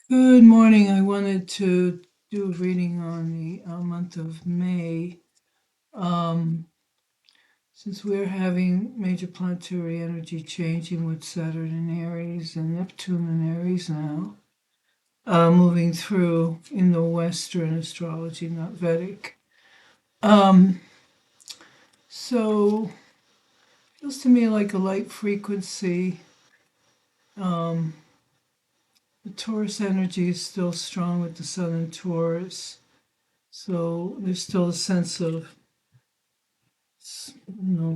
Good morning. I wanted to do a reading on the month of May. Um, since we're having major planetary energy changing with Saturn in Aries and Neptune in Aries now, moving through in the Western astrology, not Vedic. Um, so feels to me like a light frequency. Um, the Taurus energy is still strong with the Sun in Taurus. So there's still a sense of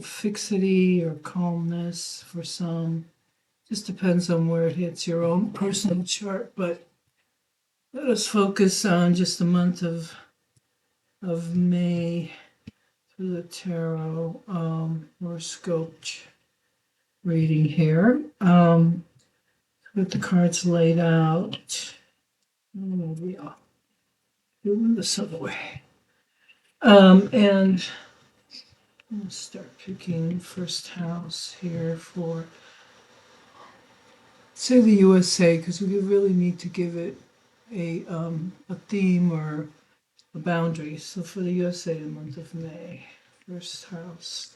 fixity or calmness for some. Just depends on where it hits your own personal chart. But let us focus on just the month of May through the tarot horoscope reading here. With the cards laid out. Maybe I'll do this other way. And I'll start picking first house here for say the USA because we really need to give it a theme or a boundary. So for the USA, the month of May, first house,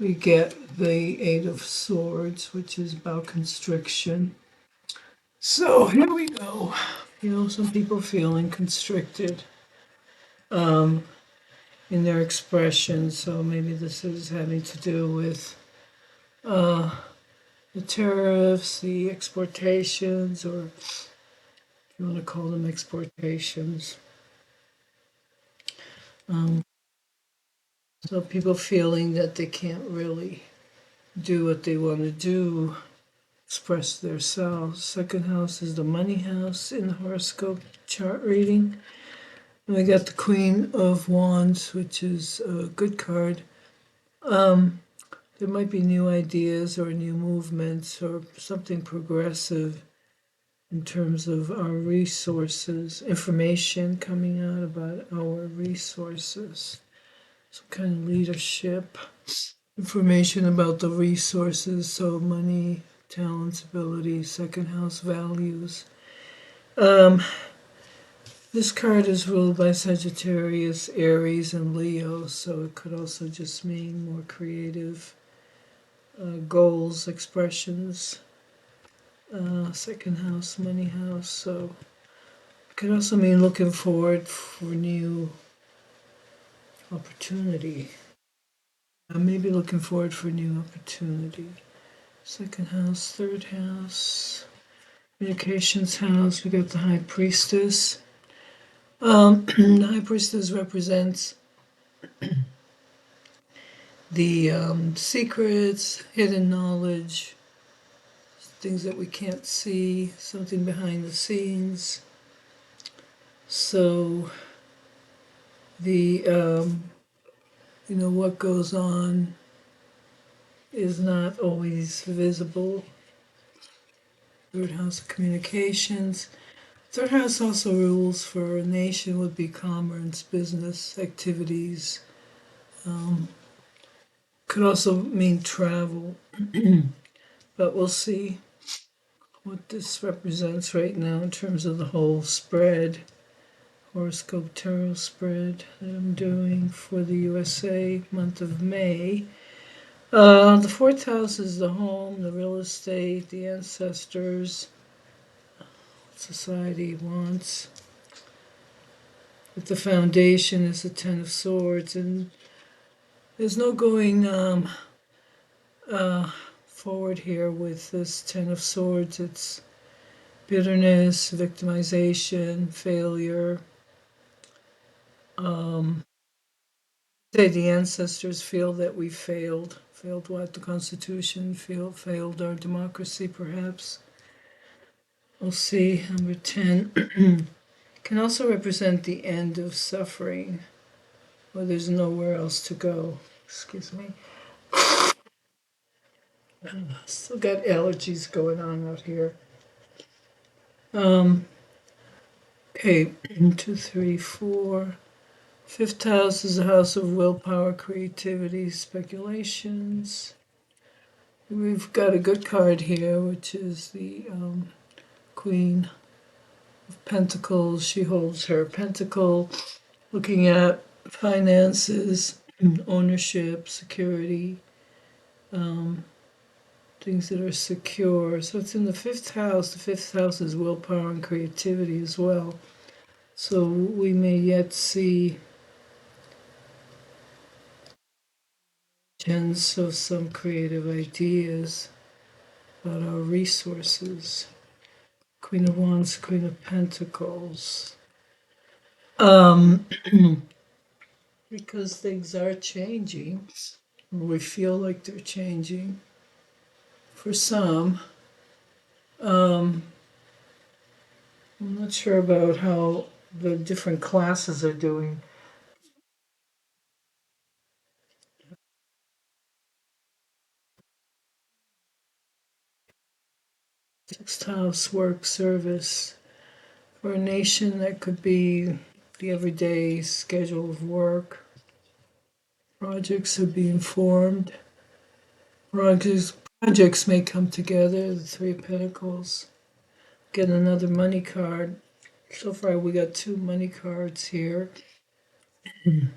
we get the Eight of Swords, which is about constriction. So here we go. Some people feeling constricted um, in their expression. So maybe this is having to do with uh, the tariffs, the exportations, or you want to call them exportations. Um, so people feeling that they can't really do what they want to do, express themselves. Second house is the money house in the horoscope chart reading. And we got the Queen of Wands, which is a good card. There might be new ideas or new movements or something progressive in terms of our resources, information coming out about our resources, some kind of leadership, information about the resources, so money, talents, abilities, second house values. Um, this card is ruled by Sagittarius, Aries, and Leo, so it could also just mean more creative goals, expressions. Second house, money house, so it could also mean looking forward for new opportunity. Maybe looking forward for new opportunity. Second house, third house, communications house. We got the High Priestess. The High Priestess represents the secrets, hidden knowledge, things that we can't see, something behind the scenes. So the what goes on is not always visible. Third house of communications. Third house also rules for a nation would be commerce, business activities. Um, could also mean travel, but we'll see what this represents right now in terms of the whole spread, horoscope tarot spread that I'm doing for the USA month of May. The fourth house is the home, the real estate, the ancestors, what society wants. But the foundation is the Ten of Swords, and there's no going uh, forward here with this Ten of Swords. It's bitterness, victimization, failure. Um, say the ancestors feel that we failed. Failed what? The Constitution, failed our democracy, perhaps. We'll see. Number 10 can also represent the end of suffering, where there's nowhere else to go. Excuse me. Still got allergies going on out here. Um, okay, two, three, four. Fifth house is a house of willpower, creativity, speculations. We've got a good card here, which is the Queen Pentacles, she holds her pentacle, looking at finances, ownership, security, things that are secure. So it's in the fifth house. The fifth house is willpower and creativity as well. So we may yet see hints of some creative ideas about our resources. Queen of Wands, Queen of Pentacles. Because things are changing, or we feel like they're changing. For some, I'm not sure about how the different classes are doing. Sixth house, work, service. For a nation, that could be the everyday schedule of work. Projects are being formed. Projects may come together. The Three of Pentacles. Get another money card. So far, we got two money cards here. In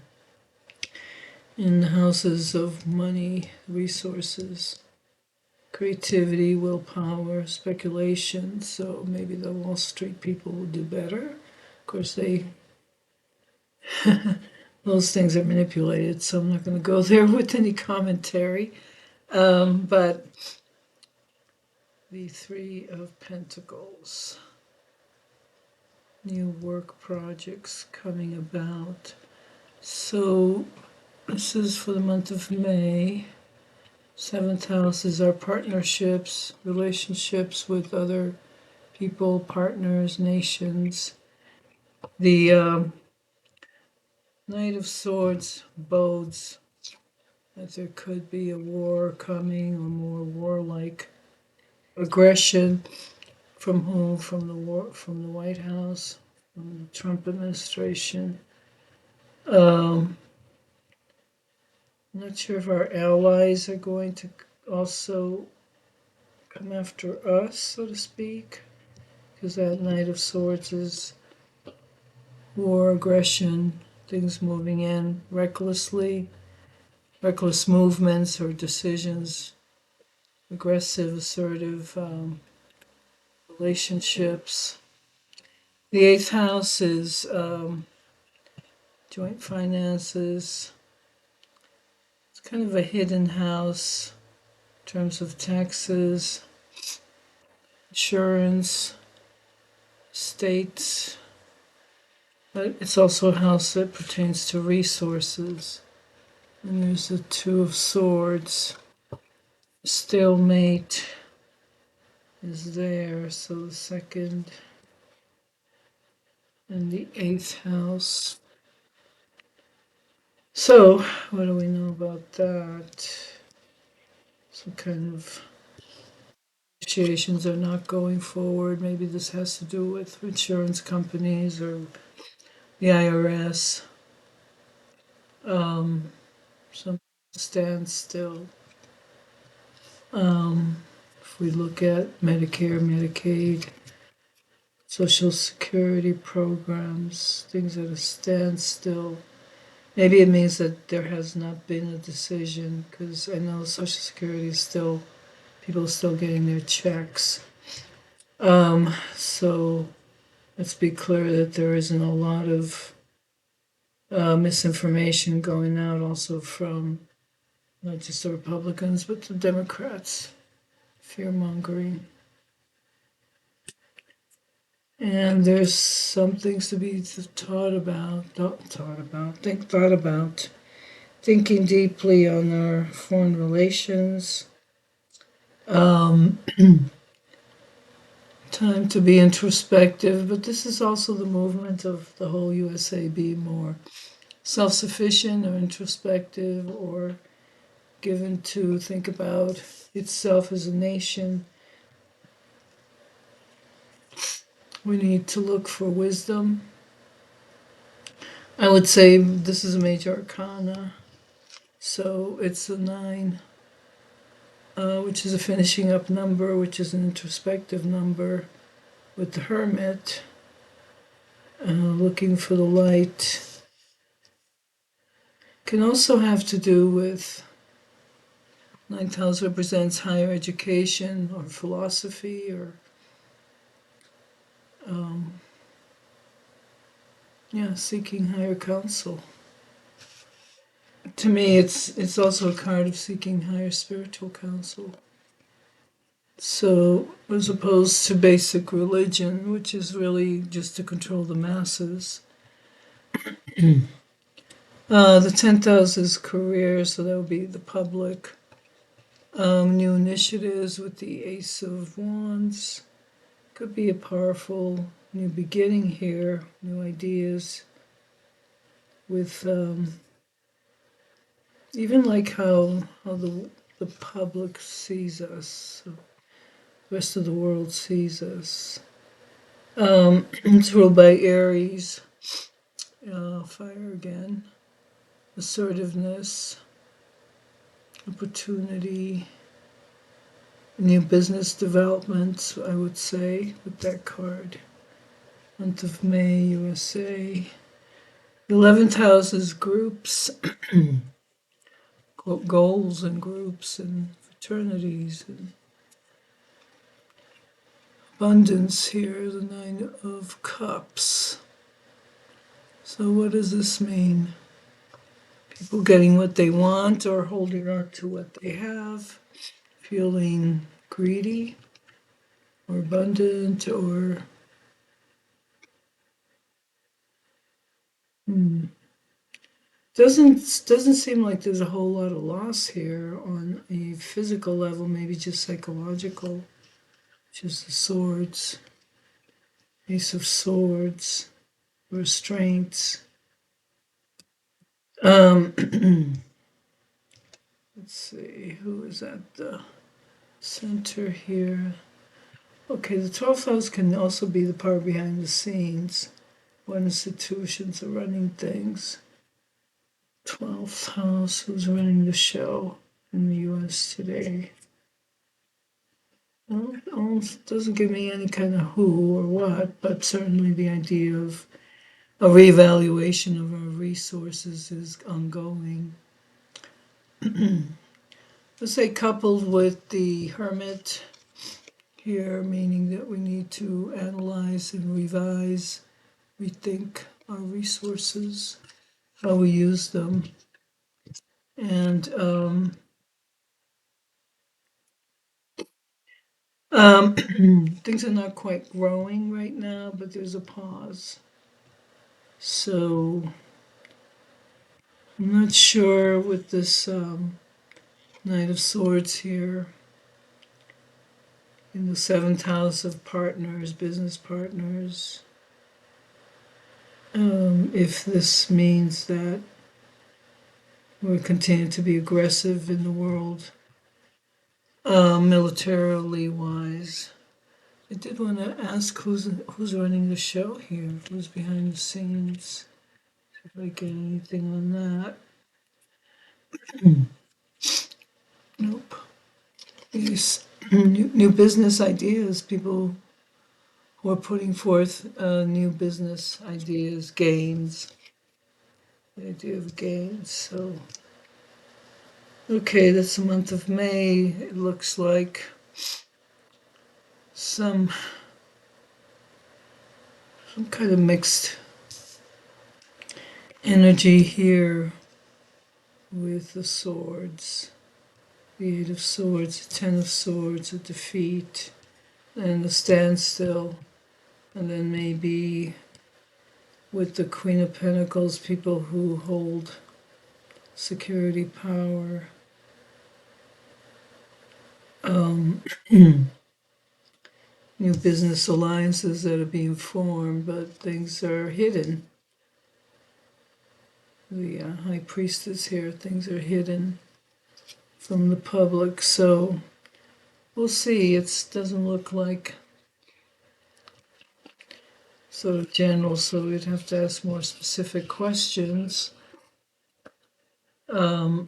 the houses of money, resources, creativity, willpower, speculation. So maybe the Wall Street people will do better. Of course, those things are manipulated, so I'm not going to go there with any commentary. But the Three of Pentacles, new work projects coming about. So this is for the month of May. Seventh house is our partnerships, relationships with other people, partners, nations. The Knight of Swords bodes that there could be a war coming, or more warlike aggression. From whom? From the White House, from the Trump administration. I'm not sure if our allies are going to also come after us, so to speak, because that Knight of Swords is war, aggression, things moving in recklessly, reckless movements or decisions, aggressive, assertive relationships. The eighth house is joint finances. It's kind of a hidden house in terms of taxes, insurance, estates. But it's also a house that pertains to resources. And there's the Two of Swords. Stalemate is there. So the second and the eighth house. So, what do we know about that? Some kind of negotiations are not going forward. Maybe this has to do with insurance companies or the IRS. Some standstill. If we look at Medicare, Medicaid, Social Security programs, things at a standstill. Maybe it means that there has not been a decision, because I know Social Security is still, people are still getting their checks. So let's be clear that there isn't a lot of misinformation going out also from not just the Republicans, but the Democrats, fear mongering. And there's some things to be thought about, thinking deeply on our foreign relations. Time to be introspective, but this is also the movement of the whole USA be more self-sufficient or introspective, or given to think about itself as a nation. We need to look for wisdom. I would say this is a major arcana, so it's a 9, which is a finishing up number, which is an introspective number with the Hermit. looking for the light. Can also have to do with ninth house represents higher education or philosophy or seeking higher counsel. To me, it's also a card of seeking higher spiritual counsel. So, as opposed to basic religion, which is really just to control the masses. The 10th house is career, so that would be the public. New initiatives with the Ace of Wands. Could be a powerful new beginning here, new ideas with even like how the public sees us, so the rest of the world sees us. It's ruled by Aries, fire again, assertiveness, opportunity, new business development, I would say, with that card. Month of May, USA. The 11th house is groups, goals and groups and fraternities and abundance here, the Nine of Cups. So what does this mean? People getting what they want or holding on to what they have, feeling greedy or abundant or doesn't seem like there's a whole lot of loss here on a physical level, maybe just psychological, which is the swords, Ace of Swords, restraints. Let's see, who is at the center here? Okay, the 12th house can also be the power behind the scenes, what institutions are running things. 12th house, who's running the show in the US today? Well, it doesn't give me any kind of who or what, but certainly the idea of a reevaluation of our resources is ongoing. Let's say coupled with the Hermit here, meaning that we need to analyze and revise, rethink our resources, how we use them. And things are not quite growing right now, but there's a pause. So I'm not sure with this Knight of Swords here in the 7th house of partners, business partners, if this means that we're continuing to be aggressive in the world, militarily wise. I did want to ask who's running the show here, who's behind the scenes. See if I get anything on that. Nope. These new business ideas, people who are putting forth new business ideas, gains, the idea of gains. So, okay, that's the month of May. It looks like some kind of mixed energy here with the swords. The Eight of Swords, the Ten of Swords, a defeat, and a standstill. And then maybe with the Queen of Pentacles, people who hold security power. New business alliances that are being formed, but things are hidden. The High Priestess here, things are hidden from the public. So we'll see. It doesn't look like sort of general, so we'd have to ask more specific questions. I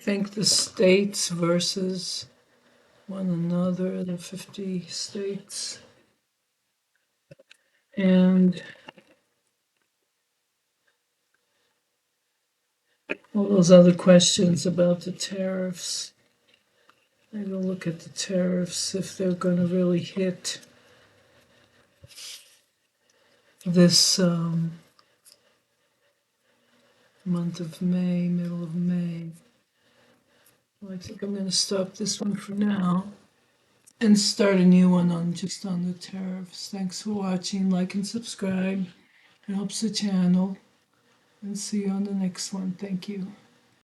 think the states versus one another, the 50 states. And all those other questions about the tariffs. I'm going to look at the tariffs, if they're going to really hit this month of May, middle of May. Well, I think I'm going to stop this one for now and start a new one on just on the tariffs. Thanks for watching. Like and subscribe. It helps the channel. And see you on the next one. Thank you.